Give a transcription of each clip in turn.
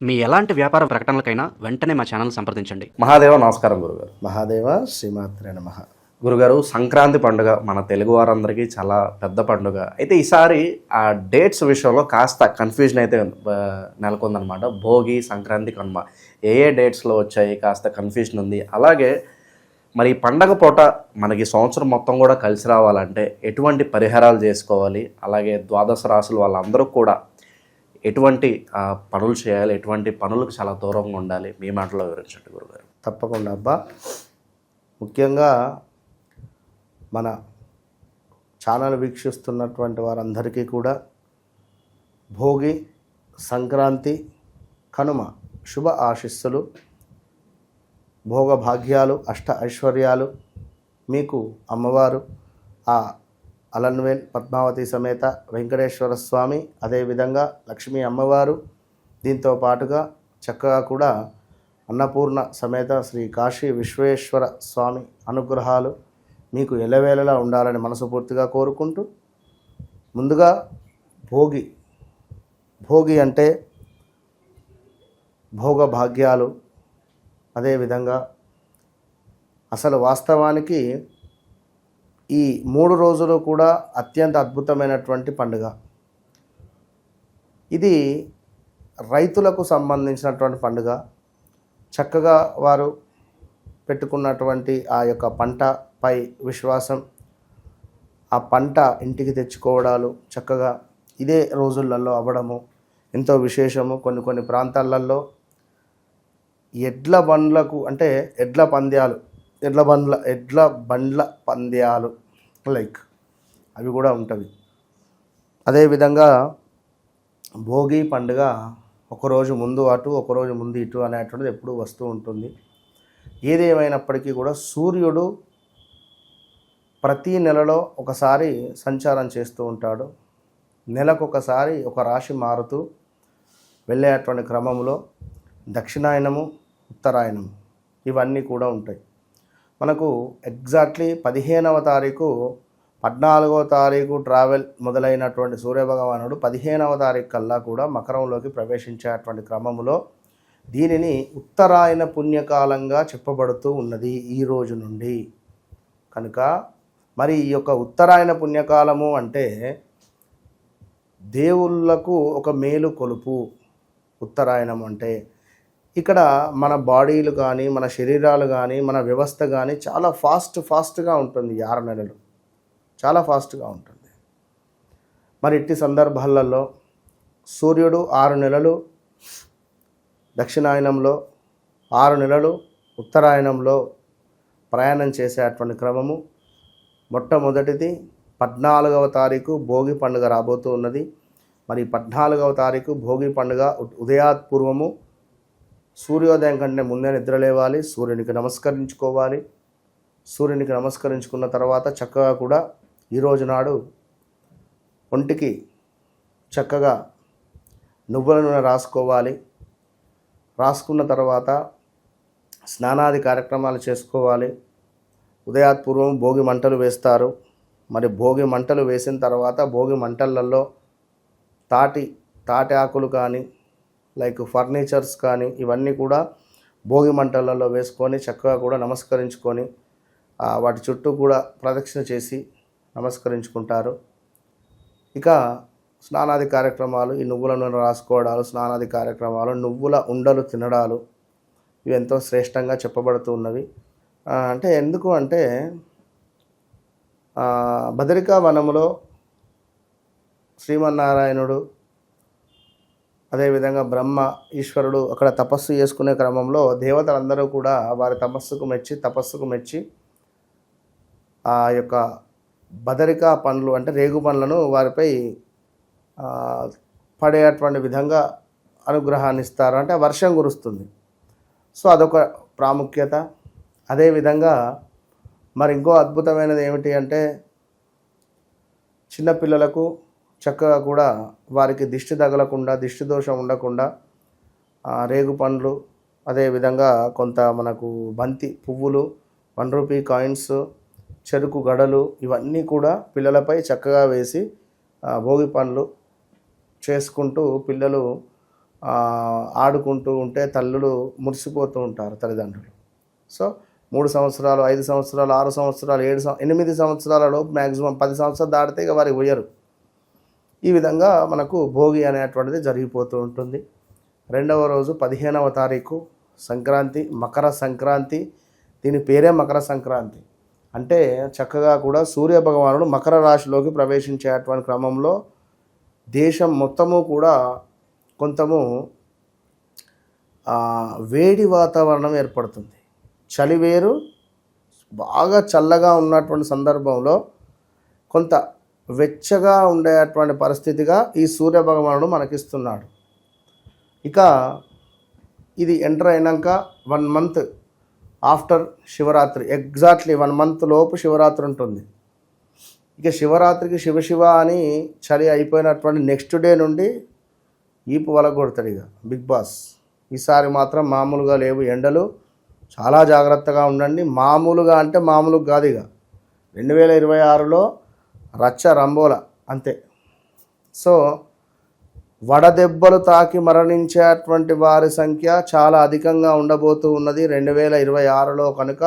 మీ ఎలాంటి వ్యాపార ప్రకటనలకైనా వెంటనే మా ఛానల్ సంప్రదించండి. మహాదేవ నమస్కారం గురుగారు. మహాదేవ శ్రీమాత్రే నమః. గురుగారు, సంక్రాంతి పండుగ మన తెలుగు వారందరికీ చాలా పెద్ద పండుగ. అయితే ఈసారి ఆ డేట్స్ విషయంలో కాస్త కన్ఫ్యూజన్ అయితే నెలకొందనమాట. భోగి, సంక్రాంతి, కనుమ ఏ డేట్స్లో వచ్చాయి కాస్త కన్ఫ్యూజన్ ఉంది. అలాగే మరి పండగ పూట మనకి సంవత్సరం మొత్తం కూడా కలిసి రావాలంటే ఎటువంటి పరిహారాలు చేసుకోవాలి, అలాగే ద్వాదశ రాశులు వాళ్ళందరూ కూడా ఎటువంటి పనులు చేయాలి, ఎటువంటి పనులకు చాలా దూరంగా ఉండాలి, మీ మాటలో వివరించండి గురుగారు. తప్పకుండా అబ్బా. ముఖ్యంగా మన ఛానల్ వీక్షిస్తున్నటువంటి వారందరికీ కూడా భోగి, సంక్రాంతి, కనుమ శుభ ఆశీస్సులు, భోగ భాగ్యాలు, అష్ట ఐశ్వర్యాలు మీకు అమ్మవారు ఆ అలన్వేల్ పద్మావతి సమేత వెంకటేశ్వర స్వామి, అదేవిధంగా లక్ష్మీ అమ్మవారు, దీంతో పాటుగా చక్కగా కూడా అన్నపూర్ణ సమేత శ్రీ కాశీ విశ్వేశ్వర స్వామి అనుగ్రహాలు మీకు ఎల్లవేళలా ఉండాలని మనస్ఫూర్తిగా కోరుకుంటూ, ముందుగా భోగి అంటే భోగ భాగ్యాలు. అదేవిధంగా అసలు వాస్తవానికి ఈ 3 రోజులు కూడా అత్యంత అద్భుతమైనటువంటి పండుగ. ఇది రైతులకు సంబంధించినటువంటి పండుగ. చక్కగా వారు పెట్టుకున్నటువంటి ఆ యొక్క పంటపై విశ్వాసం, ఆ పంట ఇంటికి తెచ్చుకోవడాలు చక్కగా ఇదే రోజులలో అవ్వడము ఎంతో విశేషము. కొన్ని ప్రాంతాలలో ఎడ్ల బండ్ల పంద్యాలు లైక్ అవి కూడా ఉంటవి. అదేవిధంగా భోగి పండుగ ఒకరోజు ముందు అటు, ఒకరోజు ముందు ఇటు అనేటువంటిది ఎప్పుడూ వస్తూ ఉంటుంది. ఏదేమైనప్పటికీ కూడా సూర్యుడు ప్రతి నెలలో ఒకసారి సంచారం చేస్తూ ఉంటాడు. నెలకొకసారి ఒక రాశి మారుతూ వెళ్ళేటువంటి క్రమంలో దక్షిణాయనము, ఉత్తరాయణము ఇవన్నీ కూడా ఉంటాయి. మనకు ఎగ్జాక్ట్లీ 15వ తారీఖు, 14వ తారీఖు ట్రావెల్ మొదలైనటువంటి సూర్యభగవానుడు 15వ తారీఖు కల్లా కూడా మకరంలోకి ప్రవేశించేటువంటి క్రమంలో దీనిని ఉత్తరాయణ పుణ్యకాలంగా చెప్పబడుతూ ఉన్నది ఈ రోజు నుండి. కనుక మరి ఈ యొక్క ఉత్తరాయణ పుణ్యకాలము అంటే దేవుళ్లకు ఒక మేలు కొలుపు. ఉత్తరాయణం అంటే ఇక్కడ మన బాడీలు కానీ, మన శరీరాలు కానీ, మన వ్యవస్థ కానీ చాలా ఫాస్ట్గా ఉంటుంది. 6 నెలలు చాలా ఫాస్ట్గా ఉంటుంది. మరి ఇట్టి సందర్భాలలో సూర్యుడు 6 నెలలు దక్షిణాయనంలో, 6 నెలలు ఉత్తరాయణంలో ప్రయాణం చేసేటువంటి క్రమము. మొట్టమొదటిది 14వ తారీఖు భోగి పండుగ రాబోతూ ఉన్నది. మరి 14వ తారీఖు భోగి పండుగ ఉదయాత్పూర్వము సూర్యోదయం కంటే ముందే నిద్రలేవాలి, సూర్యునికి నమస్కరించుకోవాలి. సూర్యునికి నమస్కరించుకున్న తర్వాత చక్కగా కూడా ఈరోజు నాడు ఒంటికి చక్కగా నువ్వుల నూనె రాసుకోవాలి. రాసుకున్న తర్వాత స్నానాది కార్యక్రమాలు చేసుకోవాలి. ఉదయాత్పూర్వం భోగి మంటలు వేస్తారు. మరి భోగి మంటలు వేసిన తర్వాత భోగి మంటలలో తాటి ఆకులు కానీ, లైక్ ఫర్నిచర్స్ కానీ ఇవన్నీ కూడా భోగి మంటలలో వేసుకొని చక్కగా కూడా నమస్కరించుకొని వాటి చుట్టూ కూడా ప్రదక్షిణ చేసి నమస్కరించుకుంటారు. ఇక స్నానాది కార్యక్రమాలు, ఈ నువ్వుల నూనె రాసుకోవడాలు, స్నానాది కార్యక్రమాలు, నువ్వుల ఉండలు తినడాలు ఇవి ఎంతో శ్రేష్టంగా చెప్పబడుతూ ఉన్నవి. అంటే ఎందుకు అంటే బదరికా వనములో శ్రీమన్నారాయణుడు, అదేవిధంగా బ్రహ్మ, ఈశ్వరుడు అక్కడ తపస్సు చేసుకునే క్రమంలో దేవతలందరూ కూడా వారి తపస్సుకు మెచ్చి ఆ యొక్క బదరికా పండ్లు అంటే రేగు పండ్లను వారిపై పడేటువంటి విధంగా అనుగ్రహాన్ని ఇస్తారు. అంటే వర్షం కురుస్తుంది. సో అదొక ప్రాముఖ్యత. అదేవిధంగా మరి ఇంకో అద్భుతమైనది ఏమిటి అంటే చిన్నపిల్లలకు చక్కగా కూడా వారికి దిష్టి తగలకుండా, దిష్టి దోషం ఉండకుండా రేగు పండ్లు, అదేవిధంగా కొంత మనకు బంతి పువ్వులు, 1 రూపీ కాయిన్స్, చెరుకు గడలు ఇవన్నీ కూడా పిల్లలపై చక్కగా వేసి భోగి పండ్లు చేసుకుంటూ పిల్లలు ఆడుకుంటూ ఉంటే తల్లులు మురిసిపోతూ ఉంటారు తల్లిదండ్రులు. సో 3 సంవత్సరాలు, 5 సంవత్సరాలు, 6 సంవత్సరాలు, 8 సంవత్సరాలలోపు మ్యాక్సిమం 10 సంవత్సరాలు దాటితే ఇక వారికి పోయరు. ఈ విధంగా మనకు భోగి అనేటువంటిది జరిగిపోతూ ఉంటుంది. రెండవ రోజు 15వ తారీఖు సంక్రాంతి, మకర సంక్రాంతి. దీని పేరే మకర సంక్రాంతి. అంటే చక్కగా కూడా సూర్య భగవానుడు మకర రాశిలోకి ప్రవేశించేటువంటి క్రమంలో దేశం మొత్తము కూడా కొంచెము వేడి వాతావరణం ఏర్పడుతుంది. చలి వేరు, బాగా చల్లగా ఉన్నటువంటి సందర్భంలో కొంత వెచ్చగా ఉండేటువంటి పరిస్థితిగా ఈ సూర్య భగవానుడు మనకిస్తున్నాడు. ఇక ఇది ఎంటర్ అయినాక 1 month after Shivaratri, exactly 1 month లోపు శివరాత్రి ఉంటుంది. ఇక శివరాత్రికి శివ అని చలి అయిపోయినటువంటి నెక్స్ట్ డే నుండి ఈపు వలగొడతాడు ఇక బిగ్ బాస్. ఈసారి మాత్రం మామూలుగా లేవు ఎండలు, చాలా జాగ్రత్తగా ఉండండి. మామూలుగా అంటే మామూలుగా కాదు, ఇక 2026లో రచ్చ రంబోల అంతే. సో వడదెబ్బలు తాకి మరణించేటువంటి వారి సంఖ్య చాలా అధికంగా ఉండబోతూ ఉన్నది 2026లో. కనుక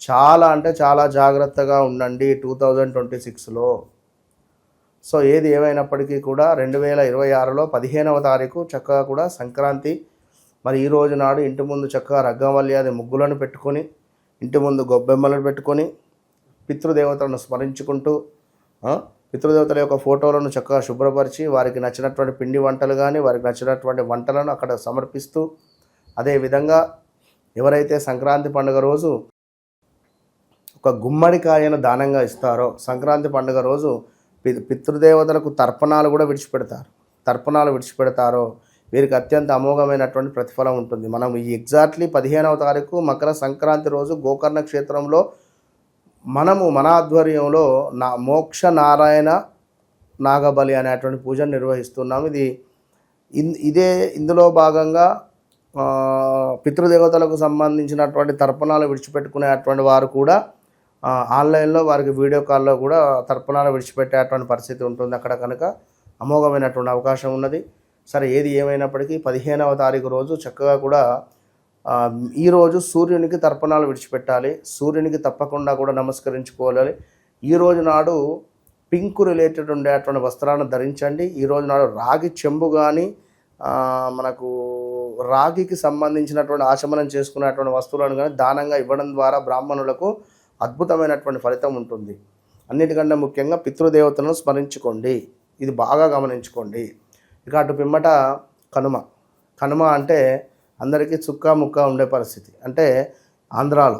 చాలా అంటే చాలా జాగ్రత్తగా ఉండండి 2026లో. సో ఏది ఏమైనప్పటికీ కూడా 2026లో 15వ తారీఖు చక్కగా కూడా సంక్రాంతి. మరి ఈ రోజు నాడు ఇంటి ముందు చక్కగా రగ్గవల్యాది ముగ్గులను పెట్టుకొని, ఇంటి ముందు గొబ్బెమ్మలను పెట్టుకొని, పితృదేవతలను స్మరించుకుంటూ, పితృదేవతల యొక్క ఫోటోలను చక్కగా శుభ్రపరిచి వారికి నచ్చినటువంటి పిండి వంటలు కానీ వారికి నచ్చినటువంటి వంటలను అక్కడ సమర్పిస్తూ, అదేవిధంగా ఎవరైతే సంక్రాంతి పండుగ రోజు ఒక గుమ్మడికాయను దానంగా ఇస్తారో, సంక్రాంతి పండుగ రోజు పితృదేవతలకు తర్పణాలు కూడా విడిచిపెడతారో వీరికి అత్యంత అమోఘమైనటువంటి ప్రతిఫలం ఉంటుంది. మనం ఈ ఎగ్జాక్ట్లీ 15వ తారీఖు మకర సంక్రాంతి రోజు గోకర్ణ క్షేత్రంలో మనము మన ఆధ్వర్యంలో మోక్ష నారాయణ నాగబలి అనేటువంటి పూజను నిర్వహిస్తున్నాము. ఇందులో భాగంగా పితృదేవతలకు సంబంధించినటువంటి తర్పణాలు విడిచిపెట్టుకునేటువంటి వారు కూడా ఆన్లైన్లో వారికి వీడియో కాల్లో కూడా తర్పణాలు విడిచిపెట్టేటువంటి పరిస్థితి ఉంటుంది అక్కడ. కనుక అమోఘమైనటువంటి అవకాశం ఉన్నది. సరే ఏది ఏమైనప్పటికీ 15వ తారీఖు రోజు చక్కగా కూడా ఈరోజు సూర్యునికి తర్పణాలు విడిచిపెట్టాలి. సూర్యునికి తప్పకుండా కూడా నమస్కరించుకోవాలి. ఈరోజు నాడు పింక్ రిలేటెడ్ ఉండేటువంటి వస్త్రాలను ధరించండి. ఈరోజు నాడు రాగి చెంబు కానీ మనకు రాగికి సంబంధించినటువంటి ఆచమనం చేసుకునేటువంటి వస్తువులను కానీ దానంగా ఇవ్వడం ద్వారా బ్రాహ్మణులకు అద్భుతమైనటువంటి ఫలితం ఉంటుంది. అన్నిటికంటే ముఖ్యంగా పితృదేవతలను స్మరించుకోండి. ఇది బాగా గమనించుకోండి. ఇక అటు పిమ్మట కనుమ అంటే అందరికీ చుక్క ముక్క ఉండే పరిస్థితి, అంటే ఆంధ్రాలో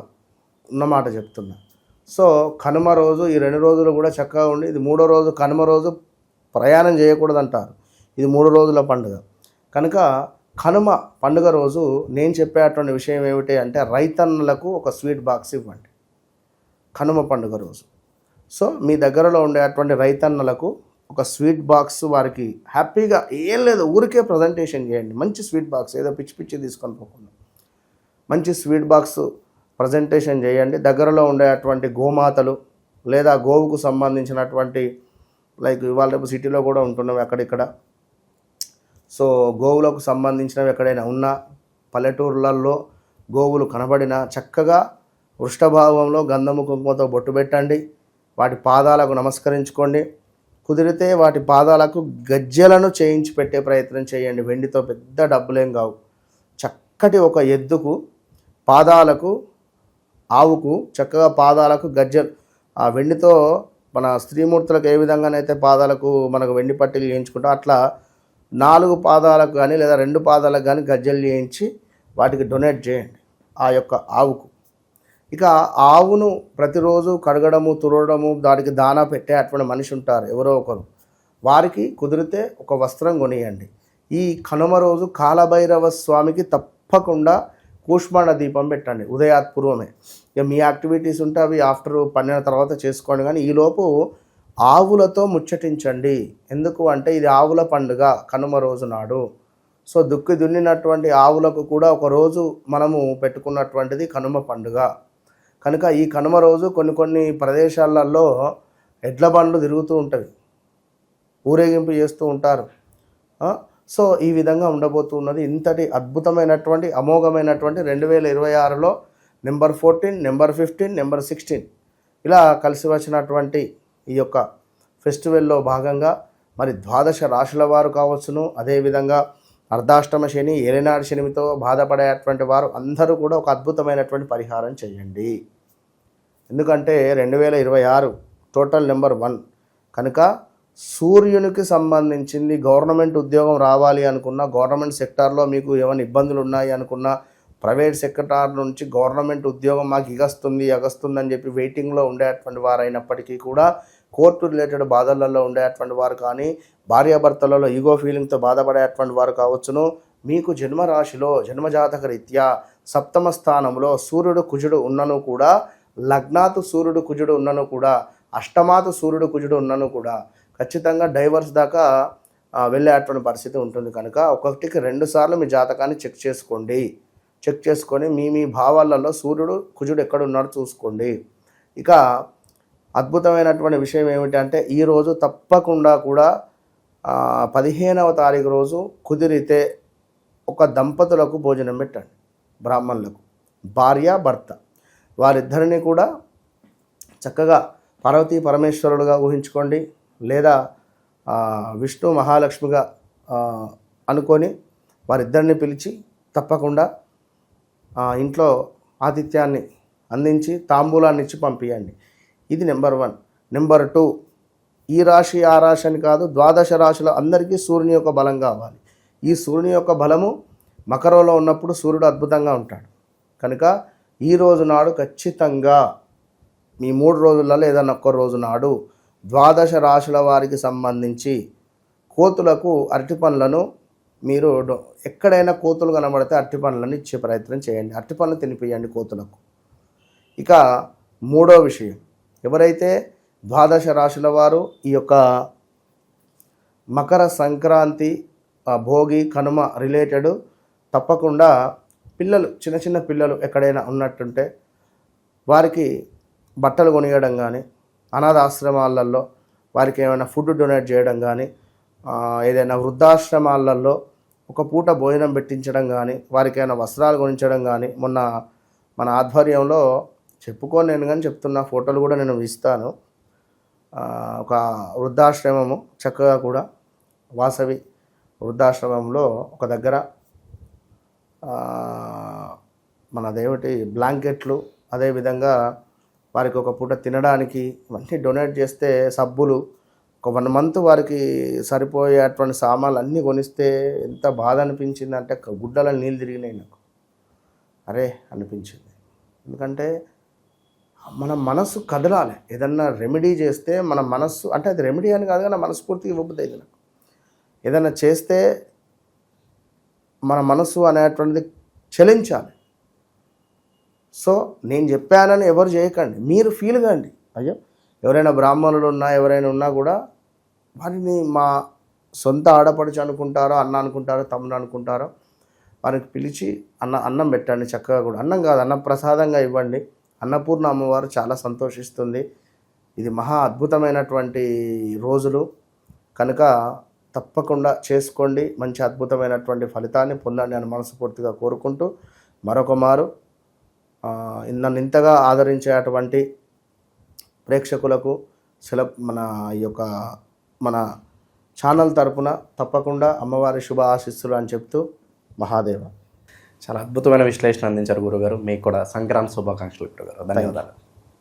ఉన్నమాట చెప్తున్నా. సో కనుమ రోజు ఈ 2 రోజులు కూడా చక్కగా ఉండి, ఇది 3వ రోజు కనుమ రోజు ప్రయాణం చేయకూడదు అంటారు. ఇది 3 రోజుల పండుగ. కనుక కనుమ పండుగ రోజు నేను చెప్పేటువంటి విషయం ఏమిటి అంటే, రైతన్నలకు ఒక స్వీట్ బాక్స్ ఇవ్వండి కనుమ పండుగ రోజు. సో మీ దగ్గరలో ఉండేటువంటి రైతన్నలకు ఒక స్వీట్ బాక్స్ వారికి హ్యాపీగా, ఏం లేదు ఊరికే ప్రజెంటేషన్ చేయండి. మంచి స్వీట్ బాక్స్, ఏదో పిచ్చి తీసుకొని పోకుండా మంచి స్వీట్ బాక్స్ ప్రజెంటేషన్ చేయండి. దగ్గరలో ఉండేటువంటి గోమాతలు లేదా గోవుకు సంబంధించినటువంటి, లైక్ ఇవాళ రేపు సిటీలో కూడా ఉంటున్నాం అక్కడిక్కడ. సో గోవులకు సంబంధించినవి ఎక్కడైనా ఉన్నా, పల్లెటూర్లలో గోవులు కనబడినా చక్కగా వృష్ఠభావంలో గంధము కుంకుమతో బొట్టు పెట్టండి. వాటి పాదాలకు నమస్కరించుకోండి. కుదిరితే వాటి పాదాలకు గజ్జెలను చేయించి పెట్టే ప్రయత్నం చేయండి. వెండితో పెద్ద డబ్బులేం కావు. చక్కటి ఒక ఎద్దుకు పాదాలకు, ఆవుకు చక్కగా పాదాలకు గజ్జెలు, ఆ వెండితో మన స్త్రీమూర్తులకు ఏ విధంగానైతే పాదాలకు మనకు వెండి పట్టీలు చేయించుకుంటాం, అట్లా 4 పాదాలకు కానీ లేదా 2 పాదాలకు కానీ గజ్జెలు చేయించి వాటికి డొనేట్ చేయండి ఆ యొక్క ఆవుకు. ఇక ఆవును ప్రతిరోజు కడగడము, తుడవడము, దానికి దానా పెట్టే అటువంటి మనిషి ఉంటారు ఎవరో ఒకరు, వారికి కుదిరితే ఒక వస్త్రం కొనియండి. ఈ కనుమ రోజు కాలభైరవ స్వామికి తప్పకుండా కూష్మాండ దీపం పెట్టండి ఉదయాత్పూర్వమే. ఇక మీ యాక్టివిటీస్ ఉంటే అవి ఆఫ్టర్ 12 తర్వాత చేసుకోండి. కానీ ఈలోపు ఆవులతో ముచ్చటించండి. ఎందుకు అంటే ఇది ఆవుల పండుగ కనుమ రోజు నాడు. సో దుక్కి దున్నినటువంటి ఆవులకు కూడా ఒకరోజు మనము పెట్టుకున్నటువంటిది కనుమ పండుగ. కనుక ఈ కనుమ రోజు కొన్ని ప్రదేశాలలో ఎడ్ల బండ్లు తిరుగుతూ ఉంటవి, ఊరేగింపు చేస్తూ ఉంటారు. సో ఈ విధంగా ఉండబోతున్నది. ఇంతటి అద్భుతమైనటువంటి అమోఘమైనటువంటి 2026లో నెంబర్ 14, నెంబర్ 15, నెంబర్ 16 ఇలా కలిసి వచ్చినటువంటి ఈ యొక్క ఫెస్టివల్లో భాగంగా మరి ద్వాదశ రాశుల వారు కావచ్చును, అదేవిధంగా అర్ధాష్టమ శని, ఏలినాడు శనితో బాధపడేటువంటి వారు అందరూ కూడా ఒక అద్భుతమైనటువంటి పరిహారం చేయండి. ఎందుకంటే 2026 టోటల్ నెంబర్ 1 కనుక సూర్యునికి సంబంధించింది. గవర్నమెంట్ ఉద్యోగం రావాలి అనుకున్నా, గవర్నమెంట్ సెక్టార్లో మీకు ఏమైనా ఇబ్బందులు ఉన్నాయి అనుకున్నా, ప్రైవేట్ సెక్టార్ నుంచి గవర్నమెంట్ ఉద్యోగం మాకు ఇగస్తుంది అని చెప్పి వెయిటింగ్లో ఉండేటువంటి వారు అయినప్పటికీ కూడా, కోర్టు రిలేటెడ్ బాధలలో ఉండేటువంటి వారు కానీ, భార్యాభర్తలలో ఈగో ఫీలింగ్తో బాధపడేటువంటి వారు కావచ్చును, మీకు జన్మరాశిలో జన్మజాతక రీత్యా సప్తమ స్థానంలో సూర్యుడు కుజుడు ఉన్నను కూడా, లగ్నాతు సూర్యుడు కుజుడు ఉన్నను కూడా, అష్టమాతు సూర్యుడు కుజుడు ఉన్నను కూడా ఖచ్చితంగా డైవర్స్ దాకా వెళ్ళేటువంటి పరిస్థితి ఉంటుంది. కనుక ఒకటికి 2 సార్లు మీ జాతకాన్ని చెక్ చేసుకోండి. చెక్ చేసుకొని మీ భావాలలో సూర్యుడు కుజుడు ఎక్కడ ఉన్నాడో చూసుకోండి. ఇక అద్భుతమైనటువంటి విషయం ఏమిటంటే ఈరోజు తప్పకుండా కూడా 15వ తారీఖు రోజు కుదిరితే ఒక దంపతులకు భోజనం పెట్టండి. బ్రాహ్మణులకు భార్య భర్త వారిద్దరిని కూడా చక్కగా పార్వతీ పరమేశ్వరుడుగా ఊహించుకోండి, లేదా విష్ణు మహాలక్ష్మిగా అనుకొని వారిద్దరిని పిలిచి తప్పకుండా ఇంట్లో ఆతిథ్యాన్ని అందించి తాంబూలాన్ని ఇచ్చి పంపించండి. ఇది నెంబర్ 1. నెంబర్ 2, ఈ రాశి ఆ రాశి అని కాదు, ద్వాదశ రాశుల అందరికీ సూర్యుని యొక్క బలం కావాలి. ఈ సూర్యుని యొక్క బలము మకరంలో ఉన్నప్పుడు సూర్యుడు అద్భుతంగా ఉంటాడు. కనుక ఈ రోజు నాడు ఖచ్చితంగా మీ 3 రోజులలో ఏదన్నా ఒక్క రోజు నాడు ద్వాదశ రాశుల వారికి సంబంధించి కోతులకు అరటి పండ్లను మీరు ఎక్కడైనా కోతులు కనబడితే అరటి పండ్లను ఇచ్చే ప్రయత్నం చేయండి. అరటి పండ్లు తినిపియండి కోతులకు. ఇక 3వ విషయం, ఎవరైతే ద్వాదశ రాశుల వారు ఈ యొక్క మకర సంక్రాంతి, భోగి, కనుమ రిలేటెడ్ తప్పకుండా పిల్లలు, చిన్న చిన్న పిల్లలు ఎక్కడైనా ఉన్నట్టుంటే వారికి బట్టలు కొనియడం కానీ, అనాథాశ్రమాలలో వారికి ఏమైనా ఫుడ్ డొనేట్ చేయడం కానీ, ఏదైనా వృద్ధాశ్రమాలలో ఒక పూట భోజనం పెట్టించడం కానీ, వారికి ఏమైనా వస్త్రాలు కొనించడం కానీ, మొన్న మన ఆధ్వర్యంలో చెప్పుకొని నేను కానీ చెప్తున్న ఫోటోలు కూడా నేను ఇస్తాను. ఒక వృద్ధాశ్రమము చక్కగా కూడా వాసవి వృద్ధాశ్రమంలో ఒక దగ్గర మనదేమిటి బ్లాంకెట్లు, అదేవిధంగా వారికి ఒక పూట తినడానికి ఇవన్నీ డొనేట్ చేస్తే, సబ్బులు ఒక 1 మంత్ వారికి సరిపోయేటువంటి సామాన్లు అన్నీ కొనిస్తే ఎంత బాధ అనిపించింది అంటే గుడ్డల నీళ్ళు తిరిగినాయి నాకు. అరే అనిపించింది. ఎందుకంటే మన మనసు కదలాలి. ఏదన్నా రెమెడీ చేస్తే మన మనస్సు, అంటే అది రెమెడీ అని కాదు కానీ మనస్ఫూర్తిగా ఇవ్వబుద్ది నాకు. ఏదైనా చేస్తే మన మనసు అనేటువంటిది చలించాలి. సో నేను చెప్పానని ఎవరు చేయకండి, మీరు ఫీల్ కండి. అయ్యో ఎవరైనా బ్రాహ్మణులు ఉన్నా, ఎవరైనా ఉన్నా కూడా వారిని మా సొంత ఆడపడుచు అనుకుంటారో, అన్న అనుకుంటారో, తమ్ముడు అనుకుంటారో, వారికి పిలిచి అన్నం పెట్టండి. చక్కగా కూడా అన్నం కాదు, అన్న ప్రసాదంగా ఇవ్వండి. అన్నపూర్ణ అమ్మవారు చాలా సంతోషిస్తుంది. ఇది మహా అద్భుతమైనటువంటి రోజులు కనుక తప్పకుండా చేసుకోండి. మంచి అద్భుతమైనటువంటి ఫలితాన్ని పొందండి అని మనస్ఫూర్తిగా కోరుకుంటూ, మరొక మారు నన్ను ఇంతగా ఆదరించేటువంటి ప్రేక్షకులకు మన ఛానల్ తరపున తప్పకుండా అమ్మవారి శుభ ఆశీస్సులు అని చెప్తూ, మహాదేవ. చాలా అద్భుతమైన విశ్లేషణ అందించారు గురుగారు. మీకు కూడా సంక్రాంతి శుభాకాంక్షలు గురుగారు. ధన్యవాదాలు.